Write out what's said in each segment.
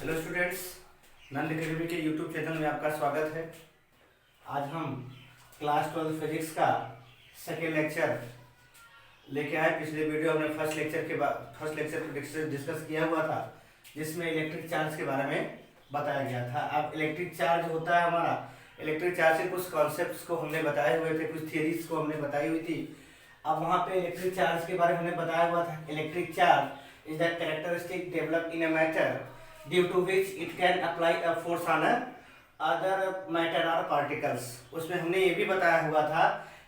Hello students, नंद academy के YouTube channel में आपका स्वागत है। आज हम क्लास 12 फिजिक्स का सेकेंड लेक्चर लेके आए। पिछले वीडियो हमने फर्स्ट लेक्चर को डिस्कस किया हुआ था, जिसमें इलेक्ट्रिक चार्ज के बारे में बताया गया था। अब इलेक्ट्रिक चार्ज होता है हमारा, इलेक्ट्रिक चार्ज के कुछ कॉन्सेप्ट्स को हमने बताए हुए थे, कुछ थियरीज को हमने बताई हुई थी। अब वहाँ पे इलेक्ट्रिक चार्ज के बारे में हमने बताया हुआ था। Electric charge is the characteristic developed in a matter due to which it can apply a force on other matter और पार्टिकल्स। उसमें हमने ये भी बताया हुआ था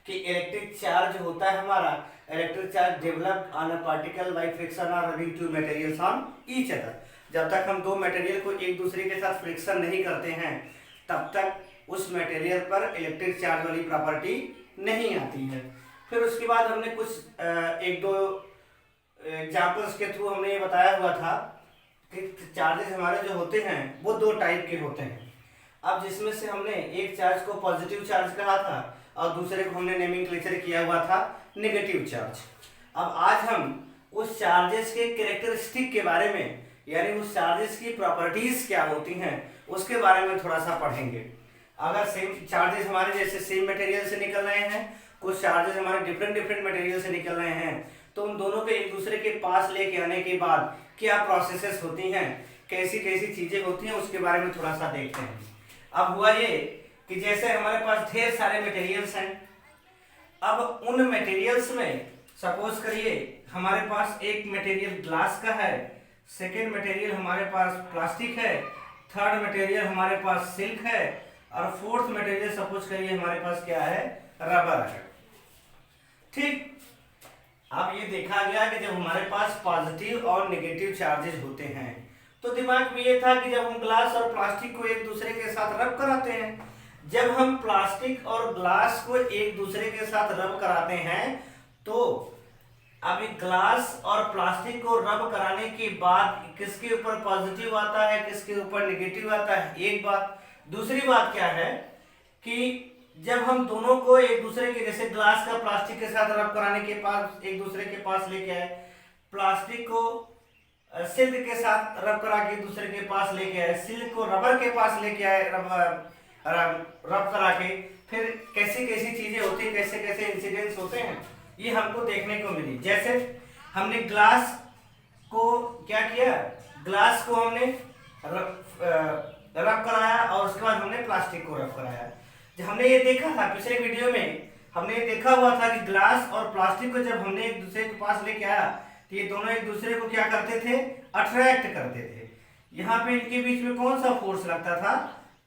कि इलेक्ट्रिक चार्ज होता है हमारा, electric charge developed on a particle by friction और rubbing two materials on each other. जब तक हम दो मटेरियल को एक दूसरे के साथ फ्रिक्शन नहीं करते हैं, तब तक उस मटेरियल पर इलेक्ट्रिक चार्ज वाली प्रॉपर्टी नहीं आती है। फिर उसके बाद हमने कुछ एक दो एग्जाम्पल्स के थ्रू हमने ये बताया हुआ था कि चार्जेस हमारे जो होते हैं वो दो टाइप के होते हैं। अब जिसमें से हमने एक चार्ज को पॉजिटिव चार्ज कहा था और दूसरे को हमने नोमेनक्लेचर किया हुआ था नेगेटिव चार्ज। अब आज हम उस चार्जेस के कैरेक्टरिस्टिक के बारे में, यानी उस चार्जेस की प्रॉपर्टीज क्या होती हैं, उसके बारे में थोड़ा सा पढ़ेंगे। अगर सेम चार्जेस हमारे जैसे सेम मटेरियल से निकल रहे हैं, कुछ चार्जेस हमारे डिफरेंट मटेरियल से निकल रहे हैं, तो उन दोनों को एक दूसरे के पास लेके आने के बाद क्या प्रोसेसेस होती हैं, कैसी कैसी चीजें होती हैं, उसके बारे में थोड़ा सा देखते हैं। अब हुआ ये कि जैसे हमारे पास ढेर सारे मटेरियल्स हैं। अब उन मटेरियल्स में सपोज करिए हमारे पास एक मटेरियल ग्लास का है, सेकेंड मटेरियल हमारे पास प्लास्टिक है, थर्ड मटेरियल हमारे पास सिल्क है और फोर्थ मटेरियल सपोज करिए हमारे पास क्या है, रबर है। ठीक, अब ये देखा गया कि जब हमारे पास पॉजिटिव और नेगेटिव चार्जेस होते हैं, तो दिमाग में ये था कि जब हम ग्लास और प्लास्टिक को एक दूसरे के साथ रब कराते हैं, जब हम प्लास्टिक और ग्लास को एक दूसरे के साथ रब कराते हैं, तो अभी ग्लास और प्लास्टिक को रब कराने के बाद किसके ऊपर पॉजिटिव आता है, किसके ऊपर नेगेटिव आता है, एक बात। दूसरी बात क्या है कि जब हम दोनों को एक दूसरे के, जैसे ग्लास का प्लास्टिक के साथ रब कराने के पास एक दूसरे के पास लेके आए, प्लास्टिक को सिल्क के साथ रब करा के दूसरे के पास लेके आए, सिल्क को रबर के पास लेके आए रब करा के, फिर कैसी कैसी चीजें होती है, कैसे कैसे इंसिडेंट्स होते हैं, ये हमको देखने को मिली। जैसे हमने ग्लास को क्या किया, ग्लास को हमने रब कराया और उसके बाद हमने प्लास्टिक को रब कराया। हमने ये देखा था पिछले वीडियो में, हमने ये देखा हुआ था कि ग्लास और प्लास्टिक को जब हमने एक दूसरे के पास लेके आया, तो ये दोनों एक दूसरे को क्या करते थे, अट्रैक्ट करते थे। यहाँ पे इनके बीच में कौन सा फोर्स लगता था,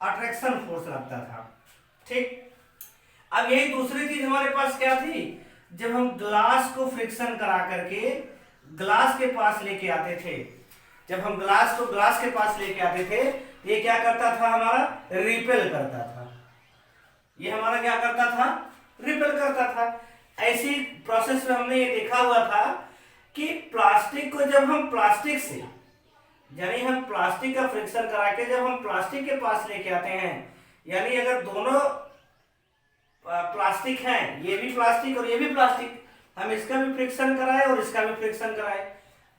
अट्रैक्शन फोर्स लगता था। ठीक, अब यही दूसरी चीज हमारे पास क्या थी, जब हम ग्लास को फ्रिक्शन करा करके ग्लास के पास लेके आते थे, जब हम ग्लास को ग्लास के पास लेके आते थे, ये क्या करता था, हमारा रिपेल करता था। ये हमारा क्या करता था, रिपेल करता था। ऐसी प्रोसेस में हमने ये देखा हुआ था कि प्लास्टिक को जब हम प्लास्टिक से, यानी हम प्लास्टिक का फ्रिक्शन करा के जब हम प्लास्टिक के पास लेके आते हैं, यानी अगर दोनों प्लास्टिक हैं, ये भी प्लास्टिक और ये भी प्लास्टिक, हम इसका भी फ्रिक्शन कराए और इसका भी फ्रिक्शन कराए।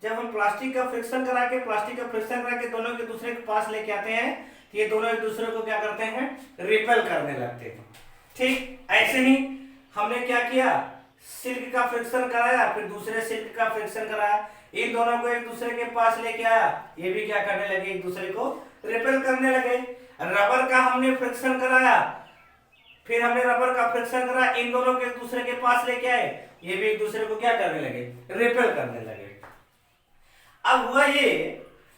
जब हम प्लास्टिक का फ्रिक्शन करा के दोनों के दूसरे के पास लेके आते हैं, ये दोनों एक दूसरे को क्या करते हैं, रिपेल करने लगते हैं। ठीक, ऐसे ही हमने क्या किया, सिल्क का फ्रिक्शन कराया, फिर दूसरे सिल्क का फ्रिक्शन कराया, इन दोनों को एक दूसरे के पास लेके आया, ये भी क्या करने लगे, एक दूसरे को रिपेल करने लगे। रबर का हमने फ्रिक्शन कराया, फिर हमने रबर का फ्रिक्शन कराया, इन दोनों को एक दूसरे के पास लेके आए, ये भी एक दूसरे को क्या करने लगे, रिपेल करने लगे। अब हुआ ये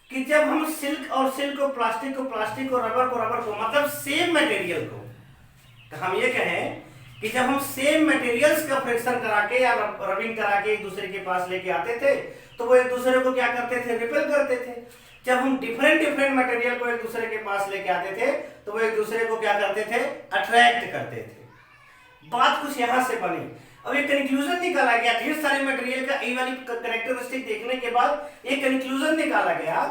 कि जब हम सिल्क को प्लास्टिक को रबर को मतलब सेम मटेरियल को, तो हम ये कहें कि जब हम सेम मटेरियल्स का फ्रिक्शन करा के या रबिंग करा के एक दूसरे के पास लेके आते थे, तो वो एक दूसरे को क्या करते थे, रिपेल करते थे। जब हम डिफरेंट मटेरियल को एक दूसरे के पास लेके आते थे, तो वो एक दूसरे को क्या करते थे, अट्रैक्ट करते थे। बात कुछ यहां से बनी। अब एक कंक्लूजन निकाला गया, ढेर सारे मटेरियल का ये वाली कैरेक्टरिस्टिक देखने के बाद एक कंक्लूजन निकाला गया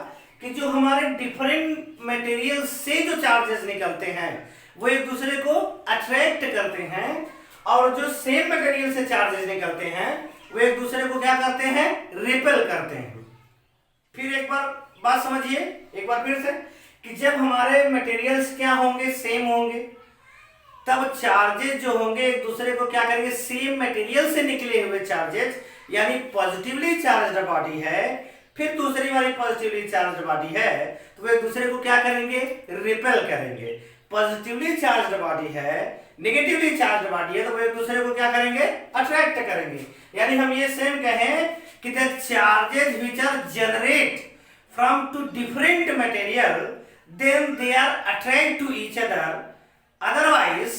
कि जो हमारे डिफरेंट मटेरियल से जो चार्जेस निकलते हैं वो एक दूसरे को अट्रैक्ट करते हैं, और जो सेम मटेरियल से चार्जेस निकलते हैं वो एक दूसरे को क्या करते हैं, रिपेल करते हैं। फिर एक बार बात समझिए एक बार फिर से कि जब हमारे मटेरियल्स क्या होंगे, सेम होंगे, तब चार्जेस जो होंगे एक दूसरे को क्या करेंगे, सेम मटेरियल से निकले हुए चार्जेस, यानी पॉजिटिवली चार्ज्ड बॉडी है, फिर दूसरी वाली पॉजिटिवली चार्ज्ड बॉडी है, तो वे एक दूसरे को क्या करेंगे, रिपेल करेंगे। पॉजिटिवली चार्ज्ड बॉडी है, नेगेटिवली चार्ज्ड बॉडी है, तो वे एक दूसरे को क्या करेंगे, अट्रैक्ट करेंगे। यानी हम ये सेम कहें कि the charges which are generate from two different material then they are attract to each other, otherwise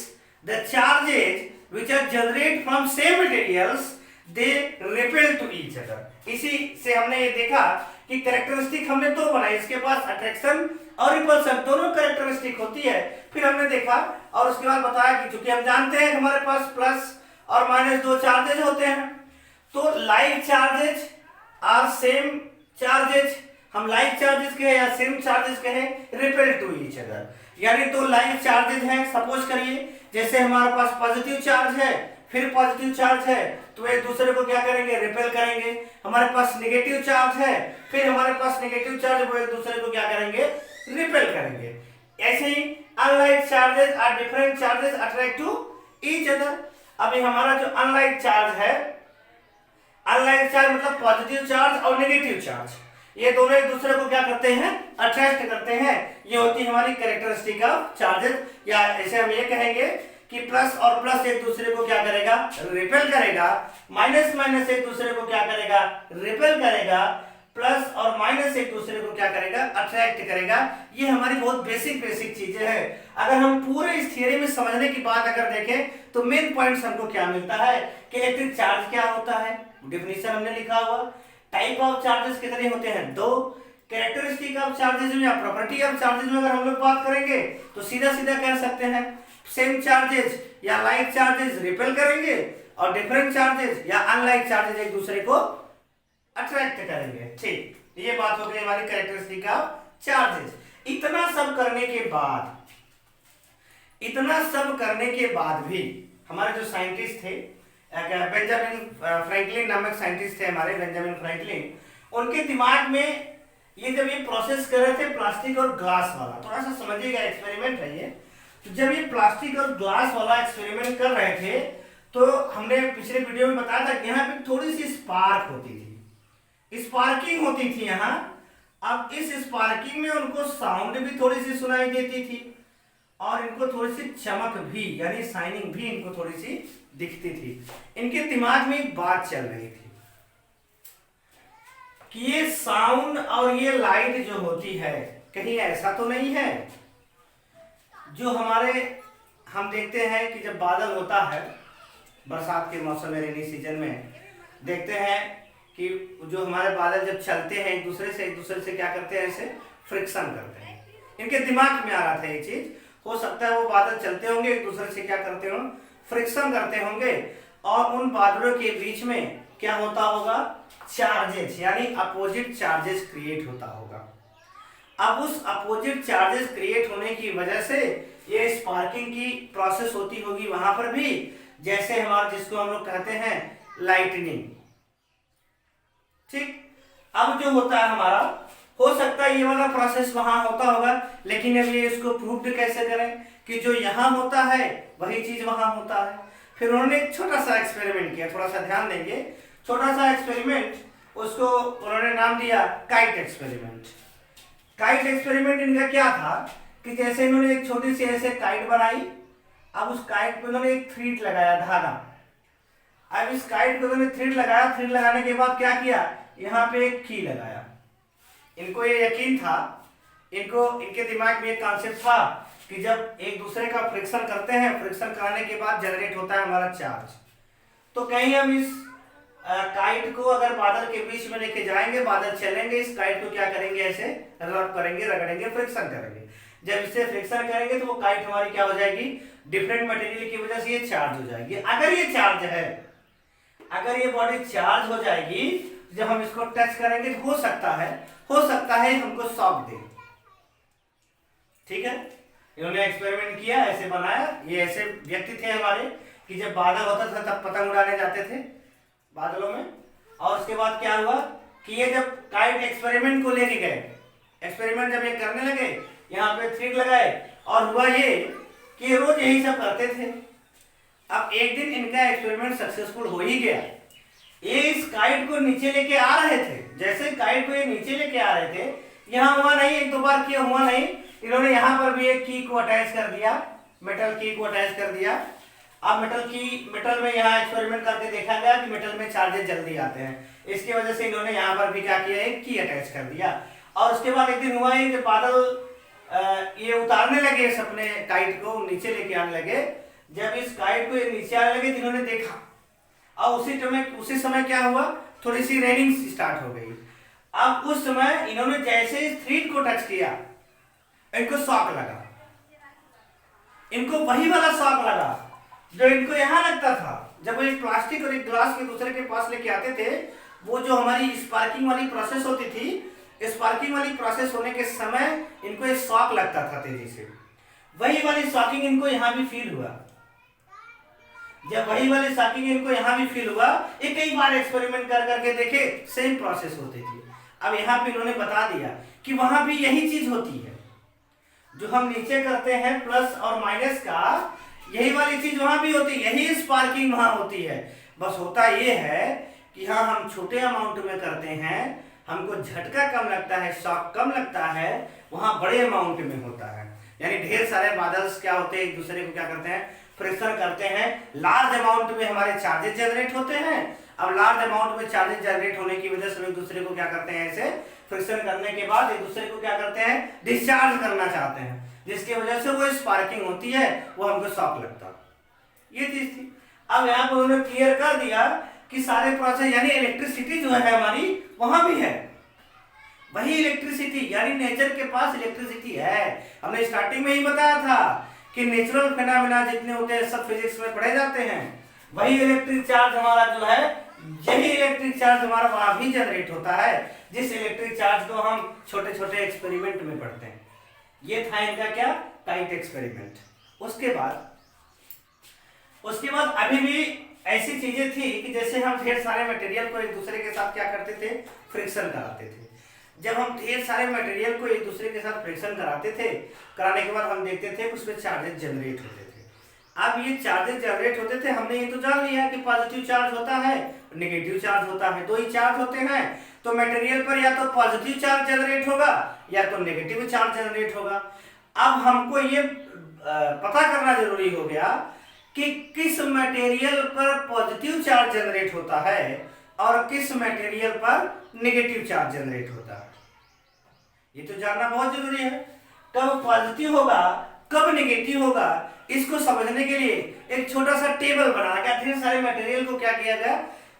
the charges which are generated from same materials they repel to each other। इसी से हमने ये देखा कि characteristic हमने दो बनाई, इसके पास अट्रैक्शन और रिपल्सन दोनों कैरेक्टरिस्टिक होती है। फिर हमने देखा और उसके बाद बताया कि चूंकि हम जानते हैं कि हमारे पास प्लस और माइनस दो चार्जेज होते हैं, तो like charges are same charges, हम लाइक चार्जेस कहे या सेम चार्जेस कहे, रिपेल टू ईच अदर। यानी दो लाइक चार्जेज हैं, सपोज करिए जैसे हमारे पास पॉजिटिव चार्ज है फिर पॉजिटिव चार्ज है, तो एक दूसरे को क्या करेंगे, रिपेल करेंगे। हमारे पास नेगेटिव चार्ज है फिर हमारे पास नेगेटिव चार्ज, वो एक दूसरे को क्या करेंगे, रिपेल करेंगे। ऐसे ही unlike charges are different charges attract to each other. अभी हमारा जो अनलाइक चार्ज है, अनलाइक चार्ज मतलब पॉजिटिव चार्ज और नेगेटिव चार्ज, ये दोनों एक दूसरे को क्या करते हैं, अट्रैक्ट करते हैं। ये होती है हमारी कैरेक्टरिस्टिक ऑफ चार्जेस, या ऐसे हम ये कहेंगे कि प्लस और प्लस एक दूसरे को क्या करेगा, रिपेल करेगा, माइनस माइनस एक दूसरे को क्या करेगा, रिपेल करेगा, प्लस और माइनस एक दूसरे को क्या करेगा, अट्रैक्ट करेगा। ये हमारी बहुत बेसिक चीजें हैं। अगर हम पूरे इस थियरी में समझने की बात अगर देखें तो मेन पॉइंट्स हमको क्या मिलता है कि इलेक्ट्रिक चार्ज क्या होता है, डेफिनेशन हमने लिखा हुआ, टाइप ऑफ चार्जेस कितने होते हैं, दो, कैरेक्टरिस्टिक ऑफ चार्जेस में या प्रॉपर्टी ऑफ चार्जेस में अगर हम लोग बात करेंगे तो सीधा सीधा कह सकते हैं सेम चार्जेस या लाइक चार्जेस रिपेल करेंगे और डिफरेंट चार्जेस या अनलाइक चार्जेस एक दूसरे को अट्रैक्ट करेंगे। ठीक, ये बात हो गई हमारी कैरेक्टरिस्टिक ऑफ चार्जेस। इतना सब करने के बाद भी हमारे जो साइंटिस्ट थे, बेंजामिन फ्रैंकलिन नामक साइंटिस्ट थे हमारे, बेंजामिन फ्रैंकलिन, उनके दिमाग में ये जब ये प्रोसेस कर रहे थे प्लास्टिक और ग्लास वाला, थोड़ा सा समझिएगा, एक्सपेरिमेंट है ये। तो जब ये प्लास्टिक और ग्लास वाला एक्सपेरिमेंट कर रहे थे तो हमने पिछले वीडियो में बताया था कि यहाँ पे थोड़ी सी स्पार्क होती थी, स्पार्किंग होती थी यहाँ। अब इस स्पार्किंग में उनको साउंड भी थोड़ी सी सुनाई देती थी और इनको थोड़ी सी चमक भी यानी शाइनिंग भी इनको थोड़ी सी दिखती थी। इनके दिमाग में एक बात चल रही थी कि ये साउंड और ये लाइट जो होती है कहीं ऐसा तो नहीं है जो हमारे, हम देखते हैं कि जब बादल होता है बरसात के मौसम में, रेनी सीजन में देखते हैं कि जो हमारे बादल जब चलते हैं एक दूसरे से क्या करते हैं, ऐसे फ्रिक्शन करते हैं। इनके दिमाग में आ रहा था ये चीज, हो सकता है वो बादल चलते होंगे एक दूसरे से क्या करते हो, फ्रिक्शन करते होंगे और उन बादलों के बीच में क्या होता होगा, चार्जेस यानी अपोजिट चार्जेस क्रिएट होता होगा। अब उस अपोजिट चार्जेस क्रिएट होने की वजह से ये स्पार्किंग की प्रोसेस होती होगी वहां पर भी, जैसे हमारे जिसको हम लोग कहते हैं लाइटनिंग। ठीक, अब जो होता है हमारा, हो सकता है ये वाला प्रोसेस वहां होता होगा, लेकिन अब ये इसको प्रूव कैसे करें कि जो यहाँ होता है वही चीज वहां होता है। फिर उन्होंने एक छोटा सा एक्सपेरिमेंट किया, थोड़ा सा ध्यान देंगे, छोटा सा एक्सपेरिमेंट, उसको उन्होंने नाम दिया काइट एक्सपेरिमेंट। काइट एक्सपेरिमेंट इनका क्या था कि जैसे इन्होंने एक छोटी सी ऐसे काइट बनाई, अब उस काइट पे उन्होंने एक थ्रेड लगाया, धागा। अब इस काइट पे उन्होंने थ्रेड लगाया, थ्रेड लगाने के बाद क्या किया, यहाँ पे एक की लगाया। इनको ये यकीन था, इनके दिमाग में एक कॉन्सेप्ट था कि जब एक दूसरे का फ्रिक्शन करते हैं, फ्रिक्शन कराने के बाद जनरेट होता है हमारा चार्ज। तो कहीं हम इस काइट को अगर बादल के बीच में लेके जाएंगे, बादल चलेंगे, इस काइट को क्या करेंगे, ऐसे रब करेंगे, रगड़ेंगे, फ्रिक्शन करेंगे। जब इससे फ्रिक्शन करेंगे तो वो काइट हमारी क्या हो जाएगी, डिफरेंट मटेरियल की वजह से ये चार्ज हो जाएगी। अगर ये चार्ज है, अगर ये बॉडी चार्ज हो जाएगी, जब हम इसको टच करेंगे तो हो सकता है हमको शॉक दे। ठीक है, इन्होंने एक्सपेरिमेंट किया, ऐसे बनाया। ये ऐसे व्यक्ति थे हमारे कि जब बादल होता था तब पतंग उड़ाने जाते थे बादलों में, और उसके बाद क्या हुआ कि ये जब काइट एक्सपेरिमेंट को लेके गए एक्सपेरिमेंट जब ये करने लगे, यहाँ पे थ्रेड लगाए और हुआ ये कि रोज यही सब करते थे। अब एक दिन इनका एक्सपेरिमेंट सक्सेसफुल हो ही गया। ये इस काइट को नीचे लेके आ रहे थे, जैसे काइट को ये नीचे लेके आ रहे थे, यहाँ हुआ नहीं, एक दो बार किया हुआ नहीं, इन्होंने यहाँ पर भी एक की को अटैच कर दिया, मेटल की को अटैच कर दिया। अब मेटल में यहाँ एक्सपेरिमेंट करके देखा गया कि मेटल में चार्जेस जल्दी आते हैं, इसकी वजह से इन्होंने यहाँ पर भी क्या किया, एक की अटैच कर दिया। और उसके बाद एक दिन हुआ है कि बादल ये उतारने लगे इस अपने काइट को नीचे लेके आने लगे। जब इस काइट को ये नीचे आने लगे तो इन्होंने देखा, और उसी समय क्या हुआ, थोड़ी सी रेनिंग स्टार्ट हो गई। अब उस समय इन्होंने जैसे इस थ्रेड को टच किया, इनको शॉक लगा, इनको वही वाला शॉक लगा जो इनको यहाँ लगता था जब वो एक प्लास्टिक और एक ग्लास के दूसरे के पास लेके आते थे। वो जो हमारी स्पार्किंग वाली प्रोसेस होती थी, स्पार्किंग वाली प्रोसेस होने के समय इनको एक शॉक लगता था तेजी से, वही वाली शॉकिंग इनको यहाँ भी फील हुआ। जब वही वाली शॉकिंग इनको यहाँ भी फील हुआ, ये कई बार एक्सपेरिमेंट कर करके देखे, सेम प्रोसेस होती थी। अब यहाँ पे इन्होंने बता दिया कि वहां भी यही चीज होती है, जो हम नीचे करते हैं प्लस और माइनस का, यही वाली चीज वहां भी होती है, यही स्पार्किंग वहां होती है। बस होता ये है कि हाँ, हम छोटे अमाउंट में करते हैं, हमको झटका कम लगता है, शॉक कम लगता है, वहां बड़े अमाउंट में होता है। यानी ढेर सारे बादल्स क्या होते हैं, एक दूसरे को क्या करते हैं, फ्रिक्शन करते हैं, लार्ज अमाउंट में हमारे चार्जेस जनरेट होते हैं। अब लार्ज अमाउंट में चार्जेस जनरेट होने की वजह से एक दूसरे को क्या करते हैं, ऐसे फ्रिक्शन करने के बाद एक दूसरे को क्या करते हैं, डिस्चार्ज करना चाहते हैं, जिसकी वजह से वो स्पार्किंग होती है, वो हमको शॉक लगता, ये चीज थी। अब यहाँ पर उन्होंने क्लियर कर दिया कि सारे प्रोसेस, यानी इलेक्ट्रिसिटी जो है हमारी वहां भी है, वही इलेक्ट्रिसिटी, यानी नेचर के पास इलेक्ट्रिसिटी है। हमने स्टार्टिंग में ही बताया था कि नेचुरल फेनोमेना जितने होते हैं सब फिजिक्स में पढ़े जाते हैं। वही इलेक्ट्रिक चार्ज हमारा जो है, यही इलेक्ट्रिक चार्ज हमारा वहां भी जनरेट होता है, जिस इलेक्ट्रिक चार्ज को हम छोटे छोटे एक्सपेरिमेंट में पढ़ते हैं। ये था इनका क्या, काइट एक्सपेरिमेंट। उसके बाद अभी भी ऐसी चीजें थी कि जैसे हम ढेर सारे मटेरियल को एक दूसरे के साथ क्या करते थे, फ्रिक्शन कराते थे। जब हम ढेर सारे मटेरियल को एक दूसरे के साथ फ्रिक्शन कराते थे, कराने के बाद हम देखते थे कि उसमें चार्जेस जनरेट होते थे। अब ये चार्जेस जनरेट होते थे, हमने ये तो जान लिया कि पॉजिटिव चार्ज होता है, नेगेटिव चार्ज होता है, दो ही चार्ज होते हैं। तो मटेरियल पर या तो पॉजिटिव चार्ज जनरेट होगा या तो नेगेटिव चार्ज जनरेट होगा। अब हमको ये पता करना जरूरी हो गया कि किस मटेरियल पर पॉजिटिव चार्ज जनरेट होता है और किस मटेरियल पर नेगेटिव चार्ज जनरेट होता है। ये तो जानना बहुत जरूरी है। कब पॉजिटिव होगा, कब नेगेटिव होगा, इसको समझने के लिए एक छोटा सा टेबल बनाया गया। ढेर सारे मटेरियल को क्या किया गया,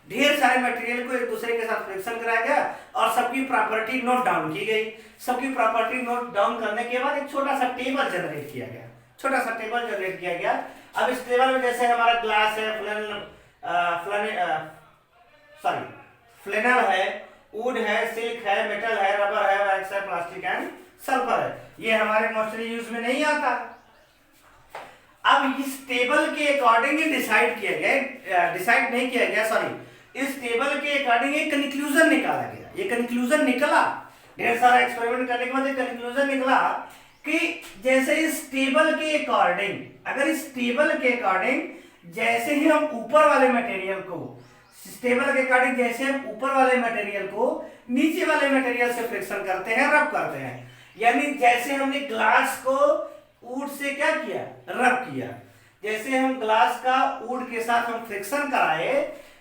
ढेर सारे मटेरियल को एक दूसरे के साथ फ्रिक्शन कराया गया और सबकी प्रॉपर्टी नोट डाउन की गई। सबकी प्रॉपर्टी नोट डाउन करने के बाद एक छोटा सा टेबल जनरेट किया गया, छोटा सा टेबल जनरेट किया गया। अब इस टेबल में जैसे हमारा ग्लास है, फ्लेनल है, वुड है, सिल्क है, मेटल है, रबर है, वैक्स है, प्लास्टिक एंड सल्फर है, ये हमारे मोस्टली यूज में नहीं आता। अब इस टेबल के अकॉर्डिंग डिसाइड किया गया, डिसाइड नहीं किया गया, सॉरी, इस टेबल के अकॉर्डिंग एक कंक्लूजन निकाला गया। ये कंक्लूजन निकला, ढेर सारा एक्सपेरिमेंट करने के बाद एक कंक्लूजन निकला कि जैसे इस टेबल के अकॉर्डिंग, अगर इस टेबल के अकॉर्डिंग जैसे ही हम ऊपर वाले मटेरियल को, टेबल के अकॉर्डिंग जैसे हम ऊपर वाले मटेरियल को नीचे वाले मटेरियल से फ्रिक्शन करते हैं, रब करते हैं, यानी जैसे हमने ग्लास को वुड से क्या किया, रब किया, जैसे हम ग्लास का वुड के साथ हम फ्रिक्शन कराए,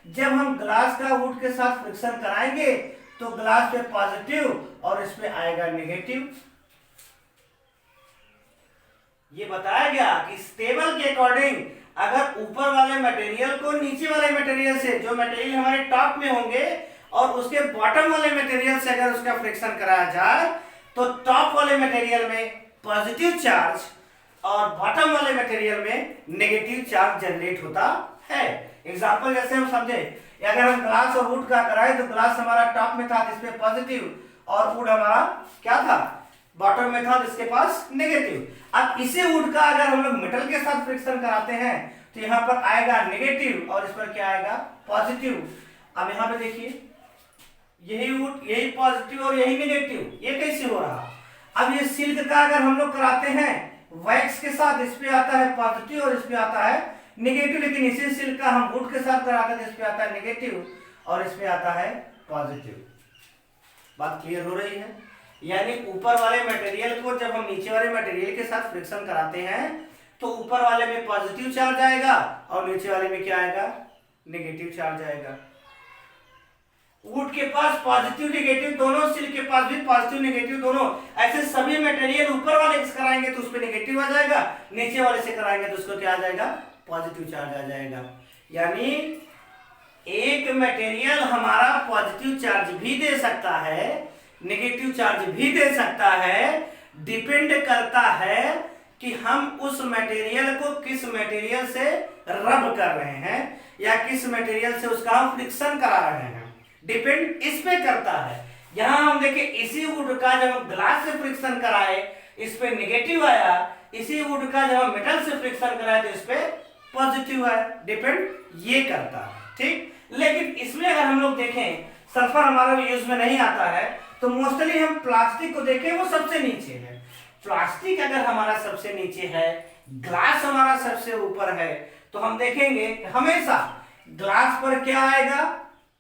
जब हम ग्लास का वुड के साथ फ्रिक्शन कराएंगे तो ग्लास पे पॉजिटिव और इस पे आएगा नेगेटिव। ये बताया गया कि इस टेबल के अकॉर्डिंग अगर ऊपर वाले मटेरियल को नीचे वाले मटेरियल से, जो मटेरियल हमारे टॉप में होंगे और उसके बॉटम वाले मटेरियल से अगर उसका फ्रिक्शन कराया जाए तो टॉप वाले मटेरियल में पॉजिटिव चार्ज और बॉटम वाले मटेरियल में नेगेटिव चार्ज जनरेट होता है। एग्जांपल जैसे हम समझे, अगर हम ग्लास और वुड का कराए तो ग्लास हमारा टॉप में था जिसपे पॉजिटिव और वुड हमारा क्या था, बॉटम में था जिसके पास नेगेटिव। अब इसे वुड का अगर हम लोग मेटल के साथ फ्रिक्शन कराते हैं तो यहाँ पर आएगा नेगेटिव और इस पर क्या आएगा, पॉजिटिव। अब यहाँ पे देखिए, यही वुड, यही पॉजिटिव और यही नेगेटिव, ये कैसे हो रहा? अब ये सिल्क का अगर हम लोग कराते हैं वैक्स के साथ, इस पे आता है पॉजिटिव और इस पे आता है नेगेटिव, लेकिन इसी सिल्क का हम वुड के साथ कराते हैं, इस पे आता है नेगेटिव और इस पे आता है पॉजिटिव। बात क्लियर हो रही है? यानी ऊपर वाले मटेरियल को जब हम नीचे वाले मटेरियल के साथ फ्रिक्शन कराते हैं तो ऊपर वाले में पॉजिटिव चार्ज आएगा और नीचे वाले में क्या आएगा? नेगेटिव चार्ज आएगा। वुड के पास पॉजिटिव नेगेटिव दोनों, सिल्क के पास भी पॉजिटिव नेगेटिव दोनों, ऐसे सभी मटेरियल ऊपर वाले से कराएंगे तो उस पर नेगेटिव आ जाएगा, नीचे वाले से कराएंगे तो उसको क्या आ जाएगा? पॉजिटिव चार्ज आ जाएगा। यानी एक मटेरियल हमारा पॉजिटिव चार्ज भी दे सकता है, नेगेटिव चार्ज भी दे सकता है, डिपेंड करता है कि हम उस मटेरियल को किस मटेरियल से रब कर रहे हैं या किस मटेरियल से उसका हम फ्रिक्शन करा रहे हैं, डिपेंड इस पे करता है। यहां हम देखें इसी वुड का जब हम ग्लास से फ्रिक्शन कराए इस पे नेगेटिव आया, इसी वुड का जब हम मेटल से फ्रिक्शन कराए तो इस पे पॉजिटिव आया, डिपेंड ये करता है, ठीक। लेकिन इसमें अगर हम लोग देखें सल्फर हमारा यूज में नहीं आता है तो मोस्टली हम प्लास्टिक को देखें वो सबसे नीचे है। प्लास्टिक अगर हमारा सबसे नीचे है, ग्लास हमारा सबसे ऊपर है, तो हम देखेंगे हमेशा ग्लास पर क्या आएगा?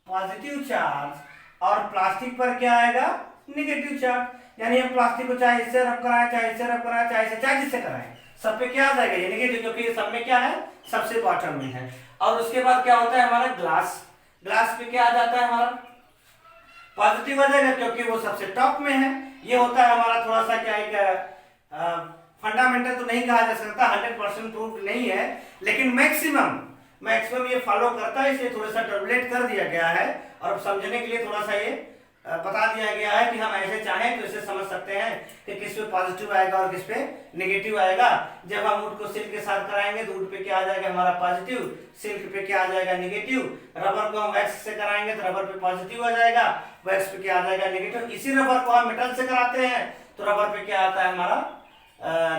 पॉजिटिव चार्ज और प्लास्टिक पर क्या आएगा? Negative charge. यानी हम प्लास्टिक को चाहे इससे रब कराएं, चाहे इससे रब कराएं, चाहे जिससे कराएं, सब पे क्या आ जाएगा? ये नेगेटिव, क्योंकि ये सब में क्या है? सबसे बॉटम में है। और उसके बाद क्या होता है हमारा? ग्लास, ग्लास पे क्या आ जाता है हमारा? पॉजिटिव आ जाएगा क्योंकि वो सबसे टॉप में है। ये होता है हमारा थोड़ा सा क्या एक फंडामेंटल तो नहीं कहा जा सकता, 100% प्रूफ नहीं है, लेकिन मैक्सिमम ये फॉलो करता है, इसलिए थोड़ा सा टर्बुलेट कर दिया गया है और समझने के लिए थोड़ा सा ये बता दिया गया है कि हम ऐसे चाहें तो इसे समझ सकते हैं कि किस पे पॉजिटिव आएगा और किस पे नेगेटिव आएगा। जब हम वुड को सिल्क के साथ कराएंगे तो वुड पे क्या आ जाएगा हमारा? पॉजिटिव, सिल्क पे क्या आ जाएगा? नेगेटिव। रबर को हम वैक्स से कराएंगे तो रबर पे पॉजिटिव आ जाएगा, वैक्स पे क्या आ जाएगा? नेगेटिव। इसी रबर को हम मेटल से कराते हैं तो रबर पे क्या आता है हमारा?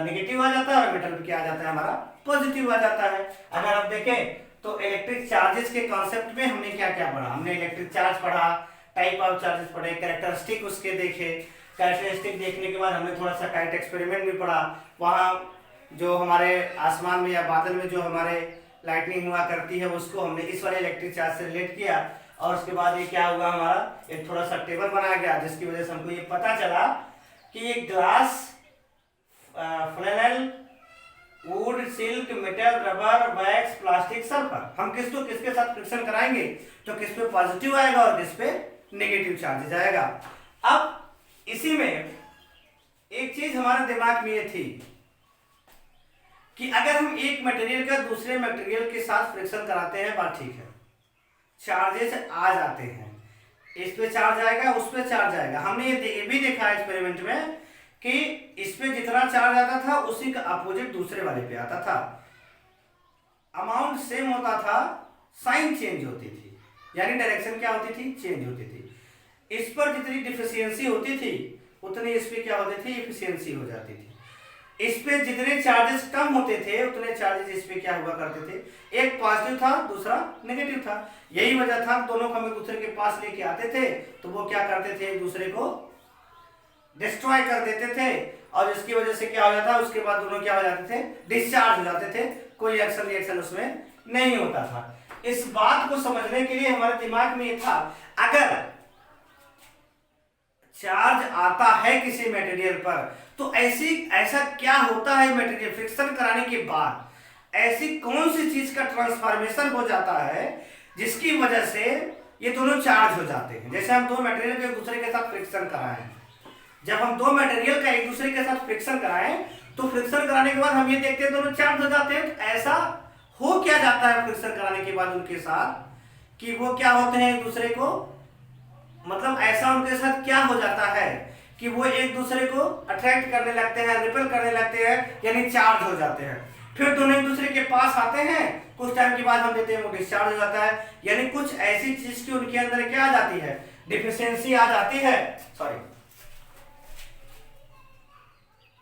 नेगेटिव आ जाता है और मेटल पे क्या आ जाता है हमारा? पॉजिटिव आ जाता है। अगर आप देखें तो इलेक्ट्रिक चार्जेस के कॉन्सेप्ट में हमने क्या क्या पढ़ा? हमने इलेक्ट्रिक चार्ज पढ़ा, टाइप ऑफ चार्जेस पढ़े, कैरेक्टरिस्टिक उसके देखे, कैरेक्टरिस्टिक देखने के बाद हमने थोड़ा सा काइट एक्सपेरिमेंट भी पढ़ा। वहाँ जो हमारे आसमान में या बादल में जो हमारे लाइटनिंग हुआ करती है उसको हमने इस वाले इलेक्ट्रिक चार्ज से रिलेट किया और उसके बाद ये क्या हुआ हमारा? एक थोड़ा सा टेबल बनाया गया जिसकी वजह से हमको ये पता चला कि ये glass, flannel, wood, silk, metal, rubber, wax, plastic, sulphur, हम किसको किसके साथ फ्रिक्शन कराएंगे तो किस पे पॉजिटिव आएगा और किस पे नेगेटिव चार्ज जाएगा। अब इसी में एक चीज हमारे दिमाग में ये थी कि अगर हम एक मटेरियल का दूसरे मटेरियल के साथ फ्रिक्शन कराते हैं, बात ठीक है, चार्जेस आ जाते हैं, इस पे चार्ज आएगा, उस पे चार्ज आएगा। हमने ये भी देखा एक्सपेरिमेंट में कि इस पे जितना चार्ज आता था उसी का अपोजिट दूसरे वाले पे आता था, अमाउंट सेम होता था, साइन चेंज होती थी, यानी डायरेक्शन क्या होती थी? चेंज होती थी। इस पर जितनी डिफिशियंसी होती थी उतनी इस पे क्या होती थी? एफिशिएंसी हो जाती थी। इस पे जितने चार्जेस कम होते थे उतने चार्जेस इस पे क्या हुआ करते थे? एक पॉजिटिव था, दूसरा नेगेटिव था। यही वजह था दोनों को हम एक दूसरे के पास लेके आते थे तो वो क्या करते थे? एक दूसरे को डिस्ट्रॉय कर देते थे और इसकी वजह से क्या हो जाता है? उसके बाद दोनों क्या हो जाते थे? डिस्चार्ज हो जाते थे, कोई एक्शन रिएक्शन उसमें नहीं होता था। इस बात को समझने के लिए हमारे दिमाग में ये था, अगर चार्ज आता है किसी मटेरियल पर तो ऐसा क्या होता है मटेरियल फ्रिक्शन कराने के बाद, ऐसी कौन सी चीज का ट्रांसफॉर्मेशन हो जाता है जिसकी वजह से ये दोनों चार्ज हो जाते हैं। जैसे हम दो मटेरियल को एक दूसरे के साथ फ्रिक्शन कराएं, जब हम दो मटेरियल का एक दूसरे के साथ फ्रिक्शन कराएं तो फ्रिक्शन कराने के बाद हम ये देखते हैं दोनों चार्ज हो जाते हैं। तो ऐसा हो क्या जाता है फ्रिक्शन कराने के बाद उनके साथ कि वो क्या होते हैं? एक दूसरे को, मतलब ऐसा उनके साथ क्या हो जाता है कि वो एक दूसरे को अट्रैक्ट करने लगते हैं, रिपेल करने लगते हैं, यानी चार्ज हो जाते हैं। फिर दोनों एक दूसरे के पास आते हैं, कुछ टाइम के बाद हम देते हैं वो डिस्चार्ज हो जाता है, यानी कुछ ऐसी चीज की उनके अंदर क्या आ जाती है? डिफिशियंसी आ जाती है, सॉरी